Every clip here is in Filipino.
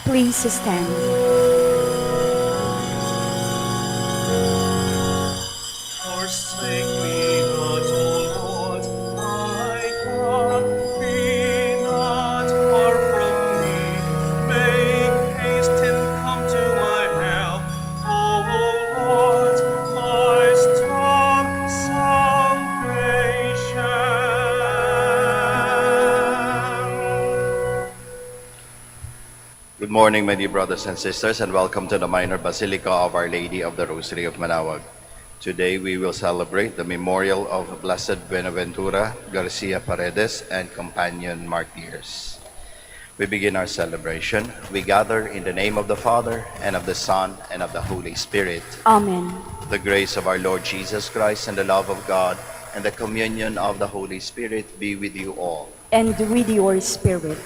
Please stand. Forsake me not, O Lord, my God, be not far from me. Make haste and come to my help, O Lord, my strong salvation. Good morning, my dear brothers and sisters, and welcome to the Minor Basilica of Our Lady of the Rosary of Manaoag. Today we will celebrate the memorial of Blessed Buenaventura, Garcia Paredes, and companion Martyrs. We begin our celebration. We gather in the name of the Father, and of the Son, and of the Holy Spirit. Amen. The grace of our Lord Jesus Christ, and the love of God, and the communion of the Holy Spirit be with you all. And with your spirit.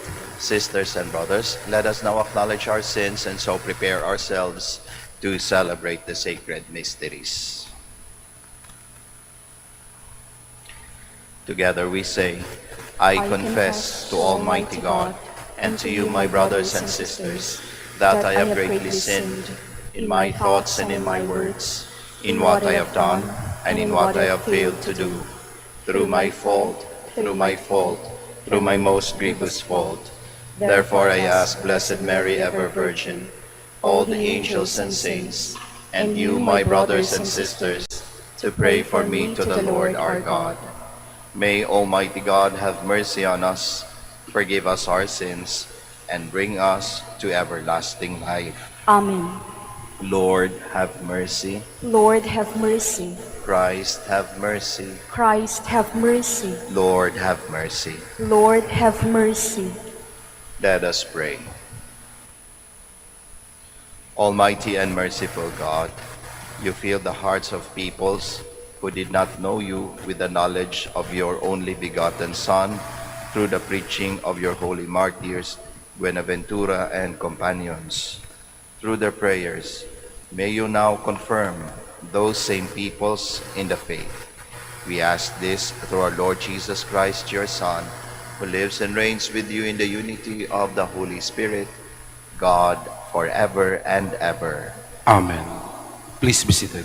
Sisters and brothers, let us now acknowledge our sins and so prepare ourselves to celebrate the sacred mysteries. Together we say, I confess to Almighty God and to you, my brothers and sisters, that I have greatly sinned in my thoughts and in my words, in what I have done and in what I have failed to do, through my fault, through my most grievous fault. Therefore I ask Blessed Mary, ever Virgin, all the angels and saints, and you, my brothers and sisters, to pray for me to the Lord our God. May Almighty God have mercy on us, forgive us our sins, and bring us to everlasting life. Amen. Lord, have mercy. Lord, have mercy. Christ, have mercy. Christ, have mercy. Lord, have mercy. Lord, have mercy. Let us pray. Almighty and merciful God, you filled the hearts of peoples who did not know you with the knowledge of your only begotten Son through the preaching of your holy martyrs, Buenaventura and companions. Through their prayers, may you now confirm those same peoples in the faith. We ask this through our Lord Jesus Christ, your Son, who lives and reigns with you in the unity of the Holy Spirit, God, forever and ever. Amen. Please be seated.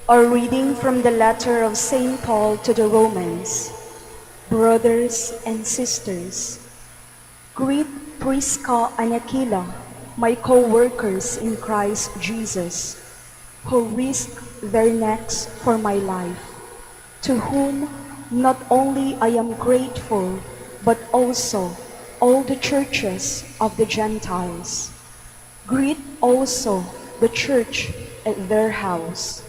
A reading from the letter of St. Paul to the Romans. Brothers and sisters, greet Prisca and Aquila, my co-workers in Christ Jesus, who risked their necks for my life, to whom not only I am grateful, but also all the churches of the Gentiles. Greet also the church at their house.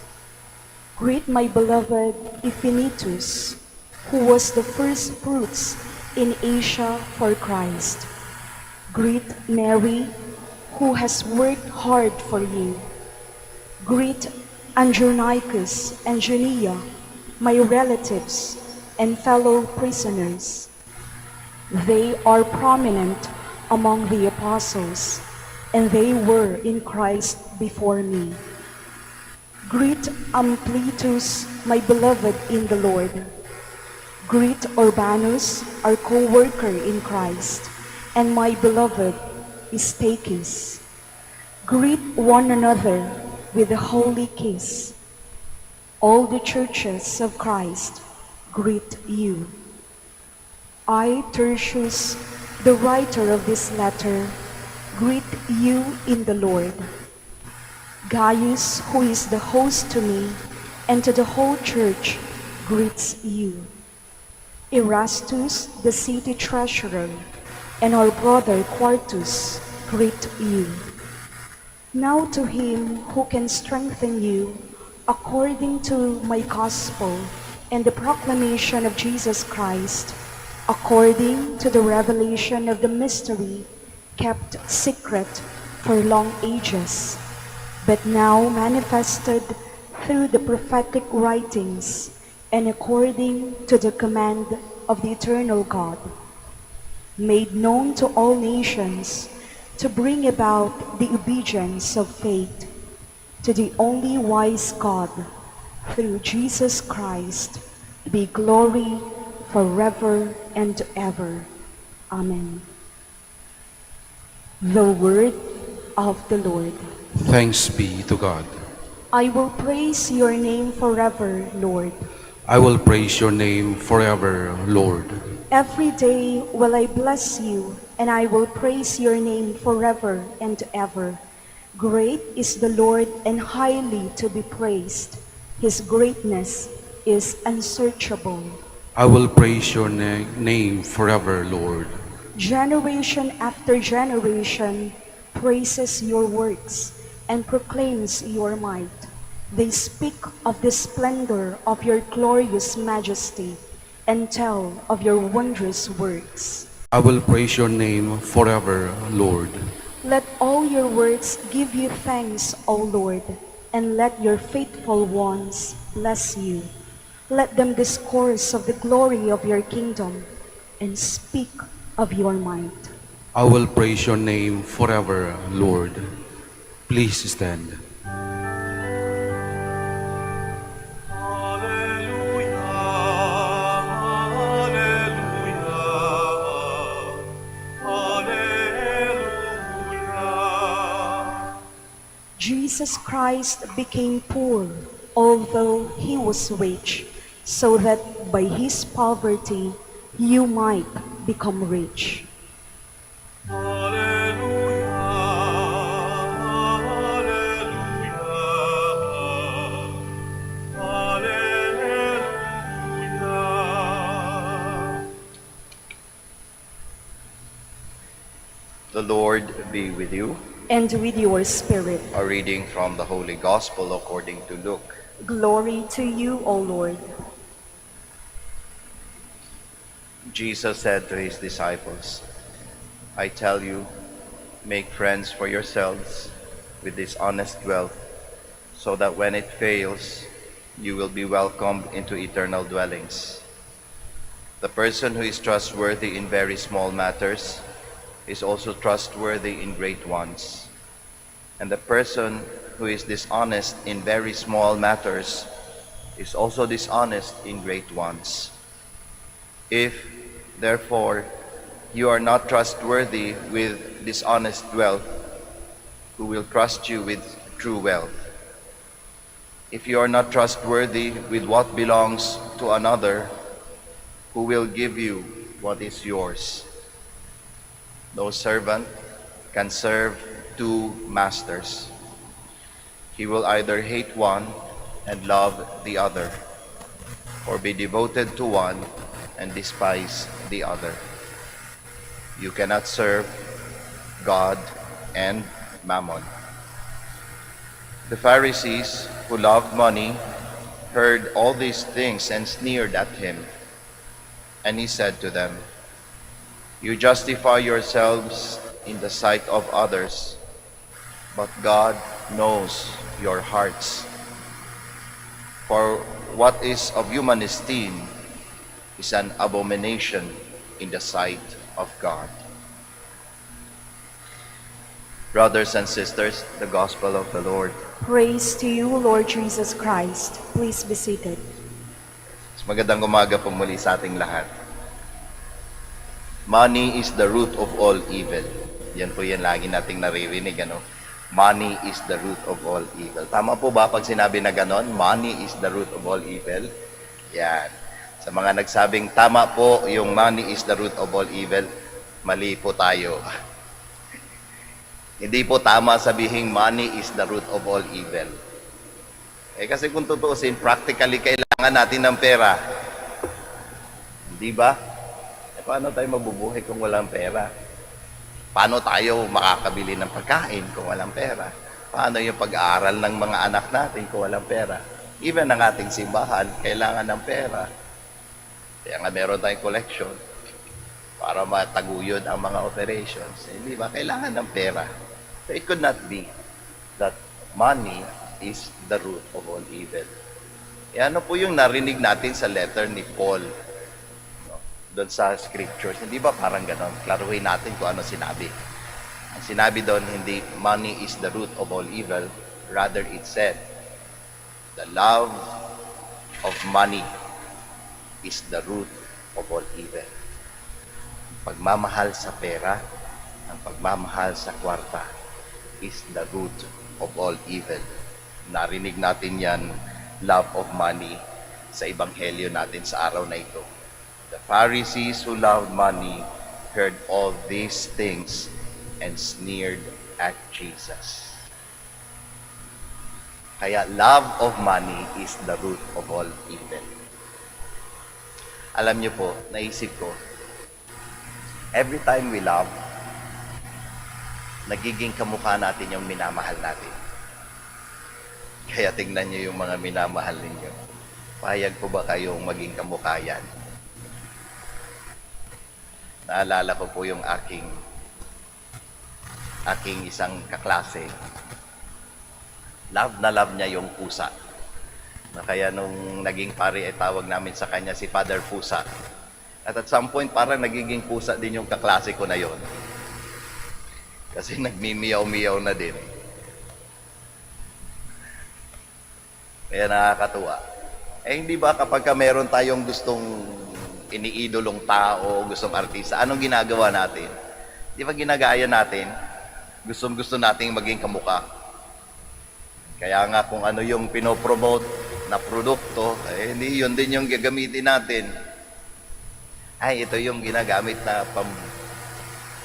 Greet my beloved Ephenitus, who was the first fruits in Asia for Christ. Greet Mary, who has worked hard for you. Greet Andronicus and Junia, my relatives and fellow prisoners. They are prominent among the apostles, and they were in Christ before me. Greet Amplitus, my beloved in the Lord. Greet Urbanus, our co-worker in Christ, and my beloved Stachys. Greet one another with a holy kiss. All the churches of Christ greet you. I, Tertius, the writer of this letter, greet you in the Lord. Gaius, who is the host to me and to the whole church, greets you. Erastus, the city treasurer, and our brother Quartus greet you. Now to him who can strengthen you according to my gospel and the proclamation of Jesus Christ, according to the revelation of the mystery kept secret for long ages, but now manifested through the prophetic writings and according to the command of the eternal God, made known to all nations to bring about the obedience of faith to the only wise God, through Jesus Christ, be glory forever and ever. Amen. The word of the Lord. Thanks be to God. I will praise your name forever, Lord. I will praise your name forever, Lord. Every day will I bless you, and I will praise your name forever and ever. Great is the Lord and highly to be praised. His greatness is unsearchable. I will praise your name forever, Lord. Generation after generation praises your works and proclaims your might. They speak of the splendor of your glorious majesty and tell of your wondrous works. I will praise your name forever, Lord. Let all your works give you thanks, O Lord, and let your faithful ones bless you. Let them discourse of the glory of your kingdom and speak of your might. I will praise your name forever, Lord. Please stand. Alleluia, alleluia, alleluia. Jesus Christ became poor, although he was rich, so that by his poverty you might become rich. Alleluia, alleluia, alleluia. The Lord be with you. And with your spirit. A reading from the Holy Gospel according to Luke. Glory to you, O Lord. Jesus said to his disciples, I tell you, make friends for yourselves with this honest wealth, so that when it fails, you will be welcomed into eternal dwellings. The person who is trustworthy in very small matters is also trustworthy in great ones. And the person who is dishonest in very small matters is also dishonest in great ones. If, therefore, you are not trustworthy with dishonest wealth, who will trust you with true wealth? If you are not trustworthy with what belongs to another, who will give you what is yours? No servant can serve two masters. He will either hate one and love the other, or be devoted to one and despise the other. You cannot serve God and Mammon. The Pharisees, who loved money, heard all these things and sneered at him. And he said to them, You justify yourselves in the sight of others, but God knows your hearts. For what is of human esteem is an abomination in the sight of God. Brothers and sisters, the Gospel of the Lord. Praise to you, Lord Jesus Christ. Please be seated. Magandang umaga po muli sa ating lahat. Money is the root of all evil. Yan po yan lagi nating naririnig, ano? Money is the root of all evil. Tama po ba pag sinabi na ganon? Money is the root of all evil? Yan. Sa mga nagsabing tama po yung money is the root of all evil, mali po tayo. Hindi po tama sabihing money is the root of all evil. Kasi kung tutuusin, practically kailangan natin ng pera. Hindi ba? Paano tayo mabubuhay kung walang pera? Paano tayo makakabili ng pagkain kung walang pera? Paano yung pag-aaral ng mga anak natin kung walang pera? Even ang ating simbahan, kailangan ng pera. Kaya nga meron tayong collection para mataguyod ang mga operations. Hindi ba? Kailangan ng pera. So it could not be that money is the root of all evil. Ano po yung narinig natin sa letter ni Paul doon sa scriptures? Hindi ba parang ganon? Klaruhin natin kung ano sinabi. Ang sinabi doon, hindi money is the root of all evil. Rather, it said, the love of money is the root of all evil. Pagmamahal sa pera Ang pagmamahal sa kwarta is the root of all evil. Narinig natin yan, love of money, sa ebanghelyo natin sa araw na ito. The Pharisees who loved money heard all these things and sneered at Jesus. Kaya love of money is the root of all evil. Alam niyo po, naisip ko, every time we love, nagiging kamukha natin yung minamahal natin. Kaya tingnan niyo yung mga minamahal ninyo. Payag po ba kayong maging kamukha yan? Naalala ko po yung aking isang kaklase. Love na love niya yung pusa. Na kaya nung naging pare ay tawag namin sa kanya si Father Pusa. At some point parang nagiging pusa din yung kaklase ko na yon. Kasi nagmimiyaw-miyaw na din. Kaya nakakatuwa. Eh hindi ba kapag meron tayong gustong iniidolong tao, gustong artista, anong ginagawa natin? Di ba ginagaya natin? Gusto nating maging kamukha. Kaya nga kung ano yung pinopromote na produkto, eh, hindi yun din yung gagamitin natin. Ay, ito yung ginagamit na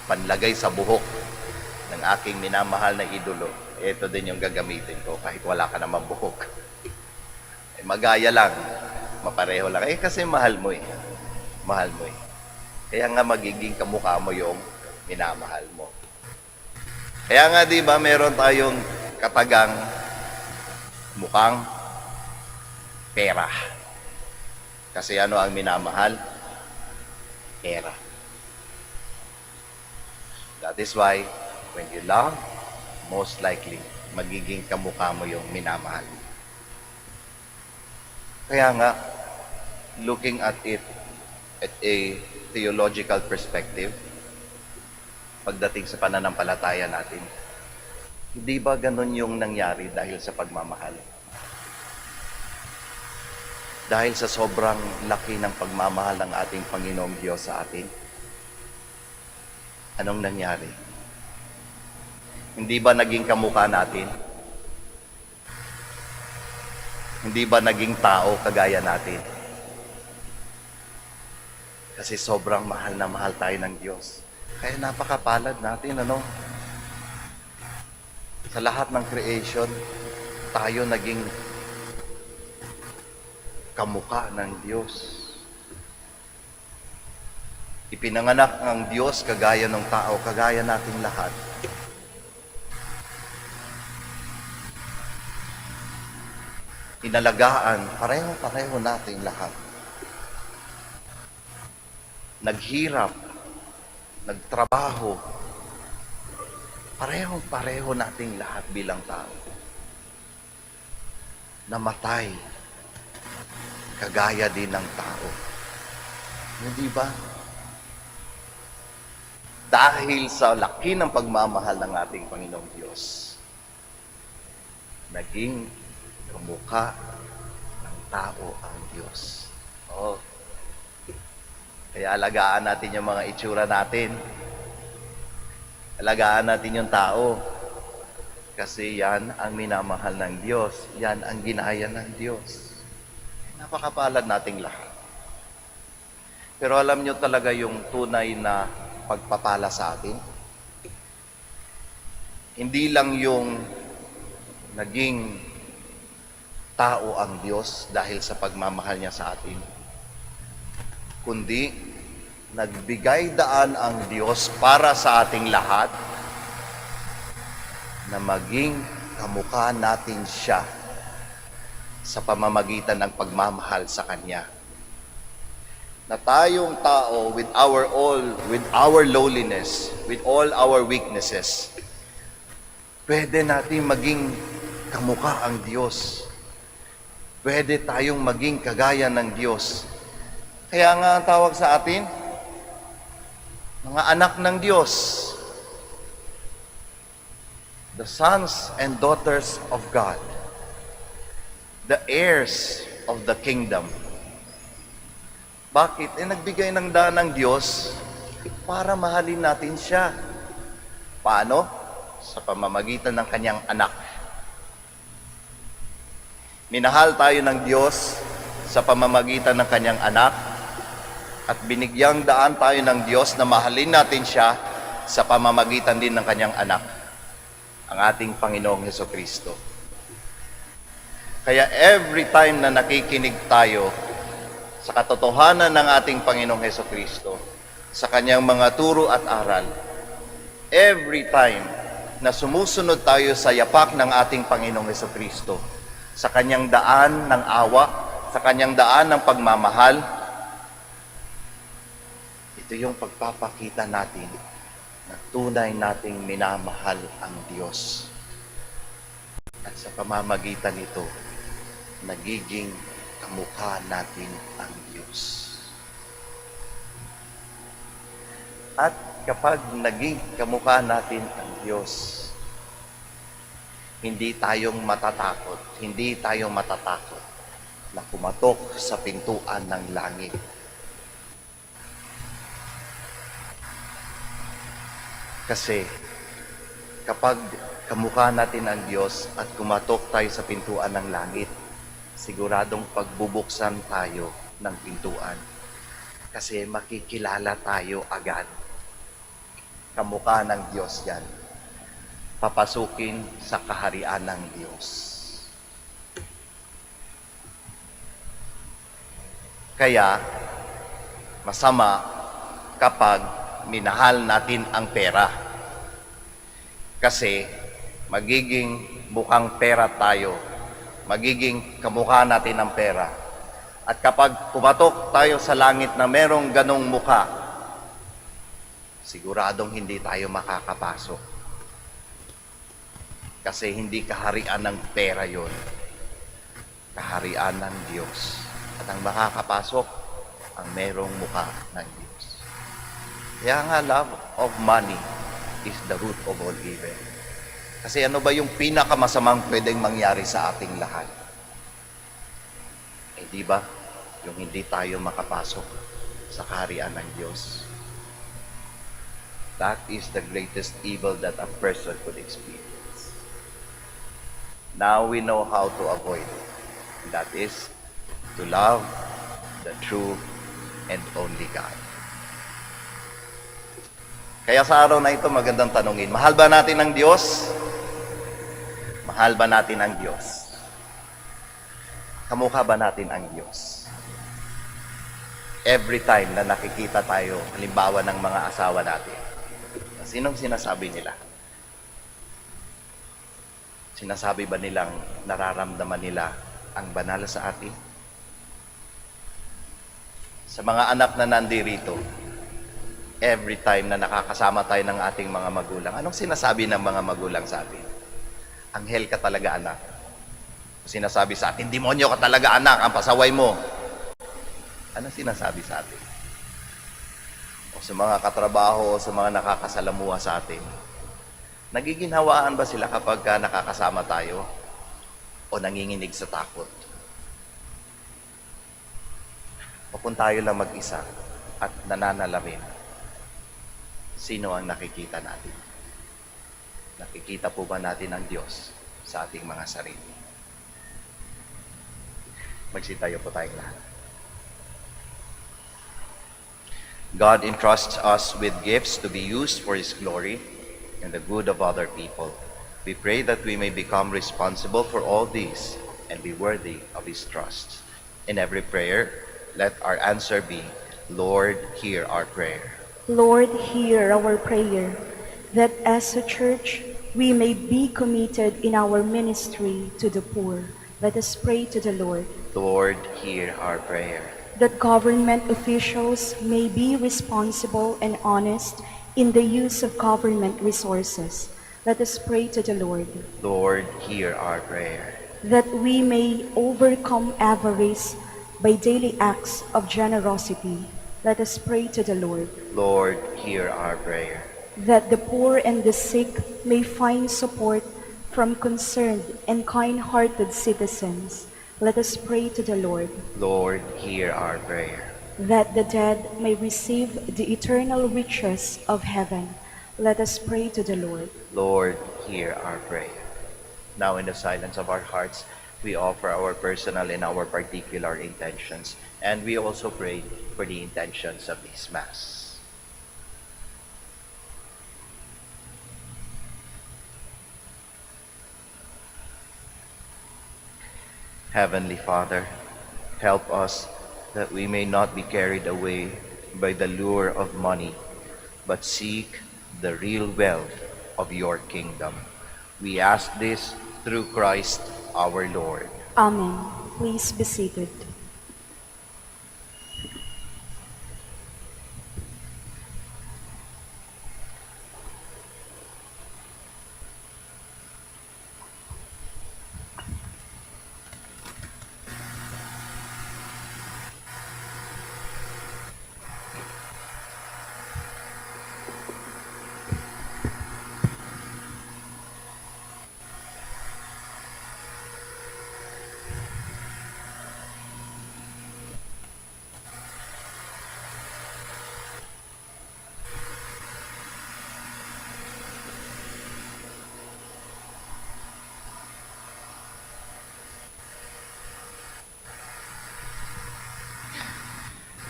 panlagay sa buhok ng aking minamahal na idolo. Ito din yung gagamitin ko kahit wala ka naman buhok. Eh, magaya lang, mapareho lang. Eh kasi mahal mo eh. Mahal mo eh. Kaya nga magiging kamukha mo yung minamahal mo. Kaya nga di ba meron tayong katagang mukhang pera. Kasi ano ang minamahal? Pera. That is why, when you love, most likely, magiging kamukha mo yung minamahal. Kaya nga, looking at it at a theological perspective, pagdating sa pananampalataya natin, hindi ba ganun yung nangyari dahil sa pagmamahal? Dahil sa sobrang laki ng pagmamahal ng ating Panginoong Diyos sa atin, anong nangyari? Hindi ba naging kamukha natin? Hindi ba naging tao kagaya natin? Kasi sobrang mahal na mahal tayo ng Diyos. Kaya napakapalad natin, ano? Sa lahat ng creation, tayo naging kamukha ng Diyos. Ipinanganak ng Diyos kagaya ng tao, kagaya nating lahat. Inalagaan, pareho-pareho nating lahat. Naghirap, nagtrabaho, pareho-pareho nating lahat bilang tao. Namatay, kagaya din ng tao. Hindi ba? Dahil sa laki ng pagmamahal ng ating Panginoong Diyos, naging kamukha ng tao ang Diyos. Oh. Kaya alagaan natin yung mga itsura natin. Alagaan natin yung tao. Kasi yan ang minamahal ng Diyos. Yan ang ginaya ng Diyos. Napakapalad nating lahat. Pero alam nyo talaga yung tunay na pagpapala sa atin? Hindi lang yung naging tao ang Diyos dahil sa pagmamahal niya sa atin, kundi nagbigay daan ang Diyos para sa ating lahat na maging kamukha natin siya sa pamamagitan ng pagmamahal sa Kanya. Na tayong tao with our lowliness, with all our weaknesses, pwede natin maging kamukha ang Diyos. Pwede tayong maging kagaya ng Diyos. Kaya nga ang tawag sa atin, mga anak ng Diyos, the sons and daughters of God, the heirs of the kingdom. Bakit? Nagbigay ng daan ng Diyos para mahalin natin siya. Paano? Sa pamamagitan ng kanyang anak. Minahal tayo ng Diyos sa pamamagitan ng kanyang anak at binigyang daan tayo ng Diyos na mahalin natin siya sa pamamagitan din ng kanyang anak, ang ating Panginoong Hesukristo. Kaya every time na nakikinig tayo sa katotohanan ng ating Panginoong Hesukristo, sa kanyang mga turo at aral, every time na sumusunod tayo sa yapak ng ating Panginoong Hesukristo, sa kanyang daan ng awa, sa kanyang daan ng pagmamahal, ito yung pagpapakita natin na tunay nating minamahal ang Diyos. At sa pamamagitan nito, nagiging kamukha natin ang Diyos. At kapag naging kamukha natin ang Diyos, hindi tayo matatakot na kumatok sa pintuan ng langit. Kasi kapag kamukha natin ang Diyos at kumatok tayo sa pintuan ng langit, siguradong pagbubuksan tayo ng pintuan. Kasi makikilala tayo agad. Kamukha ng Diyos yan. Papasukin sa kaharian ng Diyos. Kaya, masama kapag minahal natin ang pera. Kasi, magiging mukhang pera tayo. Magiging kamukha natin ang pera. At kapag pumatok tayo sa langit na merong ganong mukha, siguradong hindi tayo makakapasok. Kasi hindi kaharian ng pera yon, kaharian ng Diyos. At ang makakapasok, ang merong mukha ng Diyos. Kaya nga, love of money is the root of all evil. Kasi ano ba yung pinakamasamang pwedeng mangyari sa ating lahat? Eh di ba, yung hindi tayo makapasok sa kaharian ng Diyos. That is the greatest evil that a person could experience. Now we know how to avoid it. That is to love the true and only God. Kaya sa araw na ito, magandang tanungin, mahal ba natin ang Diyos? Mahal ba natin ang Diyos? Kamukha ba natin ang Diyos? Every time na nakikita tayo, halimbawa ng mga asawa natin, sinong sinasabi nila? Sinasabi ba nilang nararamdaman nila ang banal sa atin? Sa mga anak na nandirito, every time na nakakasama tayo ng ating mga magulang, anong sinasabi ng mga magulang sa atin? Anghel ka talaga, anak. Sinasabi sa atin, demonyo ka talaga, anak, ang pasaway mo. Anong sinasabi sa atin? O sa mga katrabaho, o sa mga nakakasalamuha sa atin, nagiginhawaan ba sila kapag nakakasama tayo? O nanginginig sa takot? O kung tayo lang mag-isa at nananalamin, sino ang nakikita natin? Nakikita po ba natin ang Diyos sa ating mga sarili? Magsitayo po tayong lahat. God entrusts us with gifts to be used for His glory and the good of other people. We pray that we may become responsible for all these and be worthy of His trust. In every prayer, let our answer be, Lord, hear our prayer. Lord, hear our prayer, that as a church, we may be committed in our ministry to the poor. Let us pray to the Lord. Lord, hear our prayer. That government officials may be responsible and honest in the use of government resources. Let us pray to the Lord. Lord, hear our prayer. That we may overcome avarice by daily acts of generosity. Let us pray to the Lord. Lord, hear our prayer. That the poor and the sick may find support from concerned and kind-hearted citizens. Let us pray to the Lord. Lord, hear our prayer. That the dead may receive the eternal riches of heaven. Let us pray to the Lord. Lord, hear our prayer. Now, in the silence of our hearts, we offer our personal and our particular intentions, and we also pray for the intentions of this Mass. Heavenly Father, help us that we may not be carried away by the lure of money, but seek the real wealth of your kingdom. We ask this through Christ our Lord. Amen. Please be seated.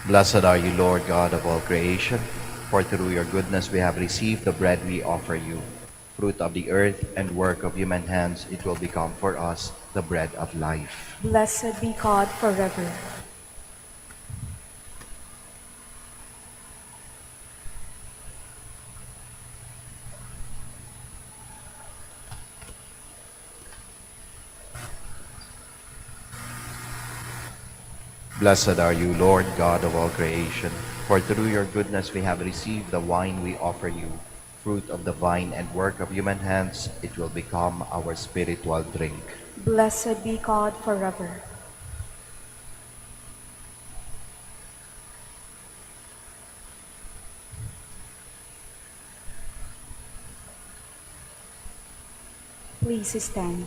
Blessed are you, Lord God of all creation, for through your goodness we have received the bread we offer you. Fruit of the earth and work of human hands, it will become for us the bread of life. Blessed be God forever. Blessed are you, Lord God of all creation, for through your goodness we have received the wine we offer you. Fruit of the vine and work of human hands, it will become our spiritual drink. Blessed be God forever. Please stand.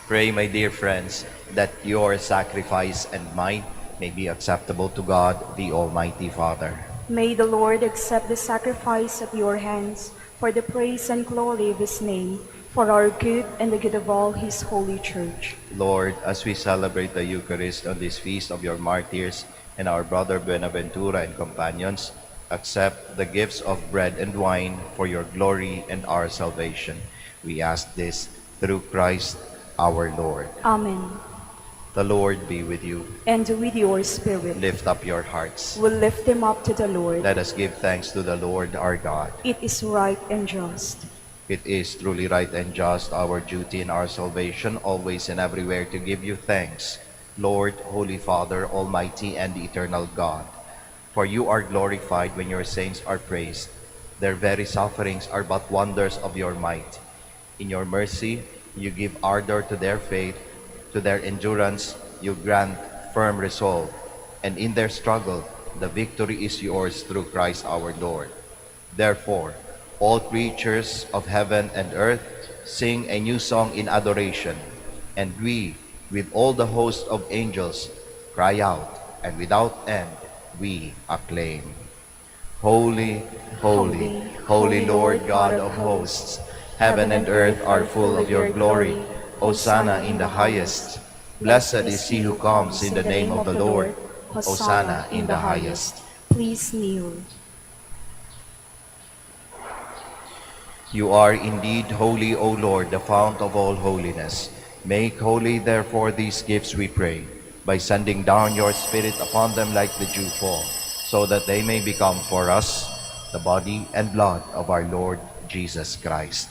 Pray, my dear friends, that your sacrifice and mine may be acceptable to God, the Almighty Father. May the Lord accept the sacrifice of your hands for the praise and glory of his name, for our good and the good of all his holy church. Lord, as we celebrate the Eucharist on this feast of your martyrs and our brother Buenaventura and companions, accept the gifts of bread and wine for your glory and our salvation. We ask this through Christ our Lord. Amen. The Lord be with you. And with your spirit. Lift up your hearts. We'll lift them up to the Lord. Let us give thanks to the Lord our God. It is right and just. It is truly right and just, our duty and our salvation, always and everywhere to give you thanks, Lord, Holy Father, Almighty and eternal God. For you are glorified when your saints are praised. Their very sufferings are but wonders of your might. In your mercy, you give ardor to their faith. To their endurance, you grant firm resolve. And in their struggle, the victory is yours through Christ our Lord. Therefore, all creatures of heaven and earth sing a new song in adoration. And we, with all the host of angels, cry out, and without end we acclaim. Holy, holy, holy Lord God of hosts, heaven and earth are full of your glory. Hosanna in the highest. Blessed is he who comes in the name of the Lord. Hosanna in the highest. Please kneel. You are indeed holy, O Lord, the fount of all holiness. Make holy, therefore, these gifts, we pray, by sending down your Spirit upon them like the dew fall, so that they may become for us the body and blood of our Lord Jesus Christ.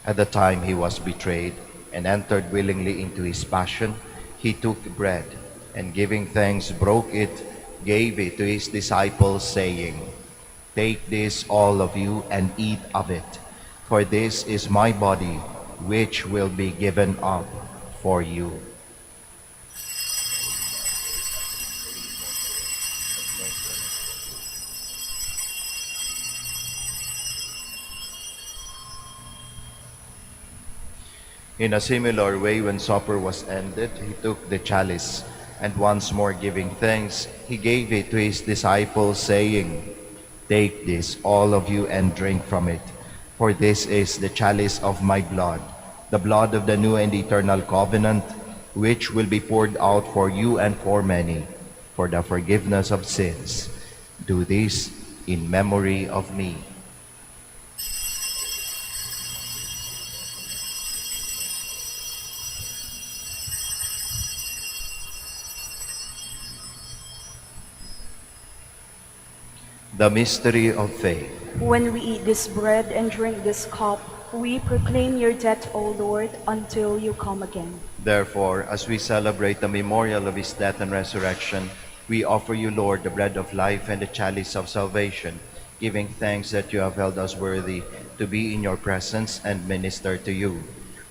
At the time he was betrayed and entered willingly into his passion, he took bread, and giving thanks broke it, gave it to his disciples, saying, Take this, all of you, and eat of it, for this is my body, which will be given up for you. In a similar way, when supper was ended, he took the chalice, and once more giving thanks, he gave it to his disciples, saying, Take this, all of you, and drink from it. For this is the chalice of my blood, the blood of the new and eternal covenant, which will be poured out for you and for many, for the forgiveness of sins. Do this in memory of me. The mystery of faith. When we eat this bread and drink this cup, we proclaim your death, O Lord, until you come again. Therefore, as we celebrate the memorial of his death and resurrection, we offer you, Lord, the bread of life and the chalice of salvation, giving thanks that you have held us worthy to be in your presence and minister to you.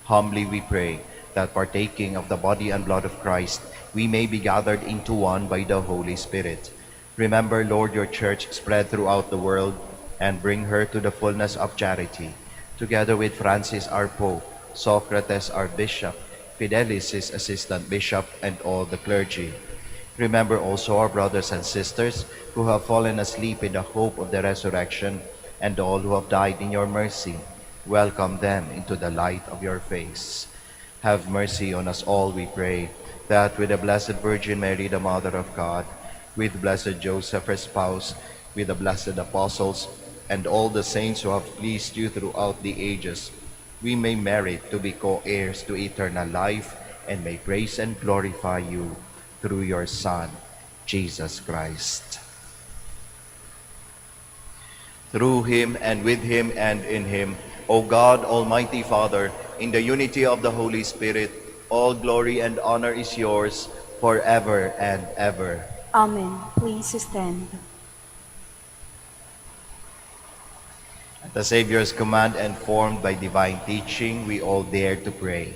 Humbly we pray that partaking of the body and blood of Christ, we may be gathered into one by the Holy Spirit. Remember, Lord, your church spread throughout the world and bring her to the fullness of charity, together with Francis our Pope, Socrates our Bishop, Fidelis his Assistant Bishop, and all the clergy. Remember also our brothers and sisters who have fallen asleep in the hope of the resurrection, and all who have died in your mercy. Welcome them into the light of your face. Have mercy on us all, we pray, that with the Blessed Virgin Mary, the Mother of God, with blessed Joseph, her spouse, with the blessed apostles, and all the saints who have pleased you throughout the ages, we may merit to be co-heirs to eternal life, and may praise and glorify you through your Son, Jesus Christ. Through him, and with him, and in him, O God, Almighty Father, in the unity of the Holy Spirit, all glory and honor is yours forever and ever. Amen. Please stand. At the Savior's command and formed by divine teaching, we all dare to pray.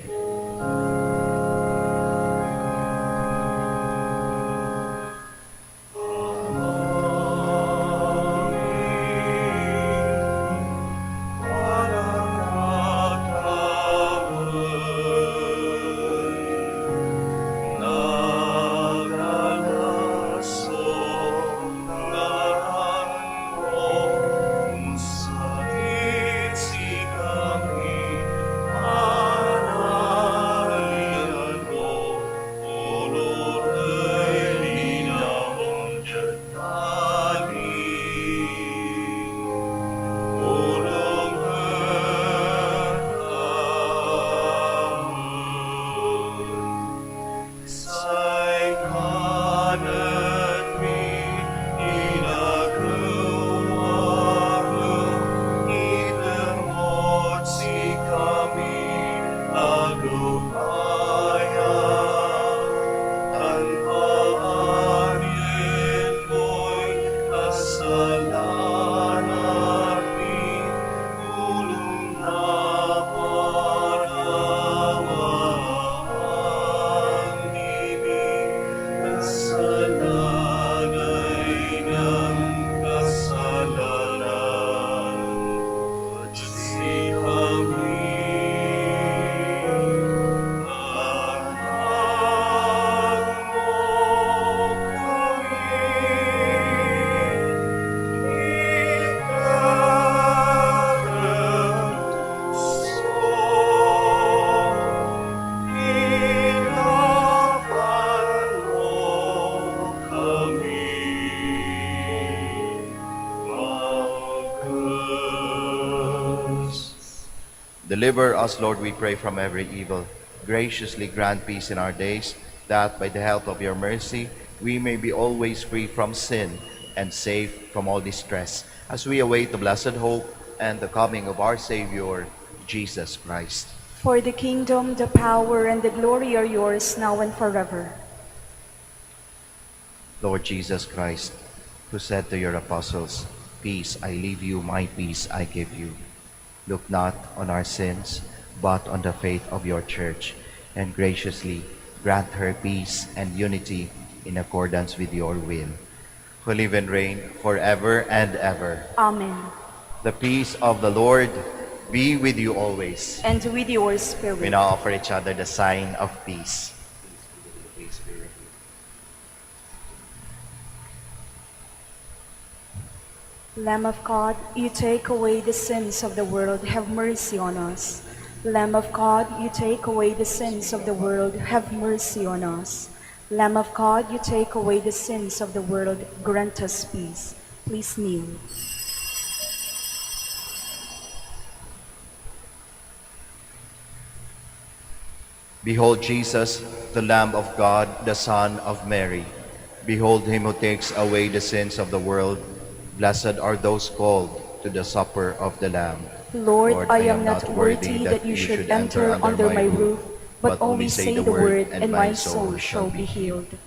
Deliver us, Lord, we pray, from every evil. Graciously grant peace in our days, that by the help of your mercy we may be always free from sin and safe from all distress, as we await the blessed hope and the coming of our Savior, Jesus Christ. For the kingdom, the power, and the glory are yours, now and forever. Lord Jesus Christ, who said to your apostles, "Peace I leave you, my peace I give you," look not on our sins, but on the faith of your church, and graciously grant her peace and unity in accordance with your will, who live and reign forever and ever. Amen. The peace of the Lord be with you always. And with your We spirit. now offer each other the sign of peace. Lamb of God, you take away the sins of the world, have mercy on us. Lamb of God, you take away the sins of the world, have mercy on us. Lamb of God, you take away the sins of the world, grant us peace. Please kneel. Behold Jesus, the Lamb of God, the Son of Mary. Behold him who takes away the sins of the world. Blessed are those called to the supper of the Lamb. Lord, Lord, I I am am not not worthy worthy that that you you should should enter enter under under my my roof, roof, but but only only say say the the word, word, and and my my soul soul shall shall be be healed. healed.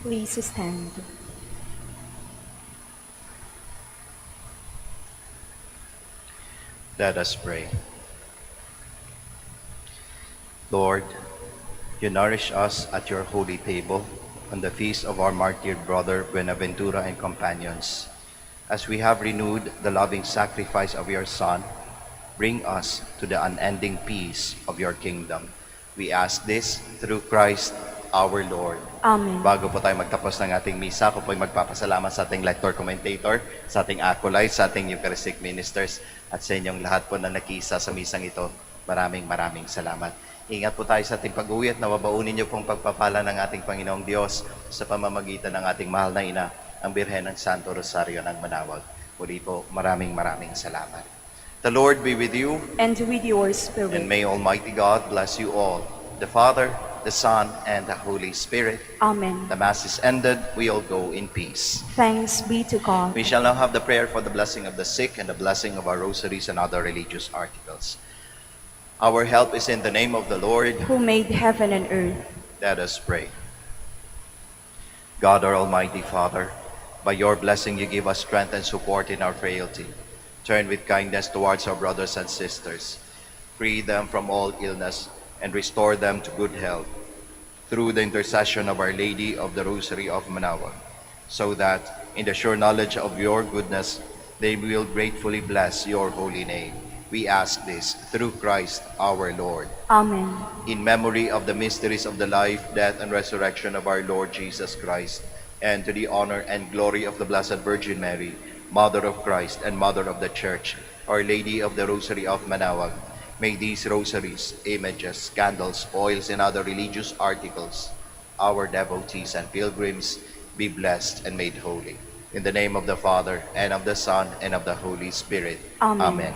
Please stand. Let us pray. Lord, you nourish us at your holy table on the feast of our martyred brother Buenaventura and companions. As we have renewed the loving sacrifice of your Son, bring us to the unending peace of your kingdom. We ask this through Christ our Lord. Amen. Bago po tayo magtapos ng ating misa, ako po'y magpapasalamat sa ating lector-commentator, sa ating acolytes, sa ating Eucharistic ministers, at sa inyong lahat po na nakisa sa misang ito. Maraming salamat. Ingat po tayo sa ating pag-uwi at nawabaunin niyo pong pagpapala ng ating Panginoong Diyos sa pamamagitan ng ating mahal na ina, ang Birhen ng Santo Rosario ng Manaoag. Muli po, maraming salamat. The Lord be with you, And with your spirit. and may Almighty God bless you all, the Father, the Son, and the Holy Spirit. Amen. The Mass is ended. We all go in peace. Thanks be to God. We shall now have the prayer for the blessing of the sick and the blessing of our rosaries and other religious articles. Our help is in the name of the Lord. Who made heaven and earth. Let us pray. God, our Almighty Father, by your blessing you give us strength and support in our frailty. Turn with kindness towards our brothers and sisters. Free them from all illness and restore them to good health through the intercession of Our Lady of the Rosary of Manaoag, so that in the sure knowledge of your goodness they will gratefully bless your holy name. We ask this through Christ our Lord. Amen. In memory of the mysteries of the life, death, and resurrection of our Lord Jesus Christ, and to the honor and glory of the Blessed Virgin Mary, Mother of Christ and Mother of the Church, Our Lady of the Rosary of Manaoag, may these rosaries, images, candles, oils, and other religious articles, our devotees and pilgrims, be blessed and made holy. In the name of the Father, and of the Son, and of the Holy Spirit. Amen. Amen.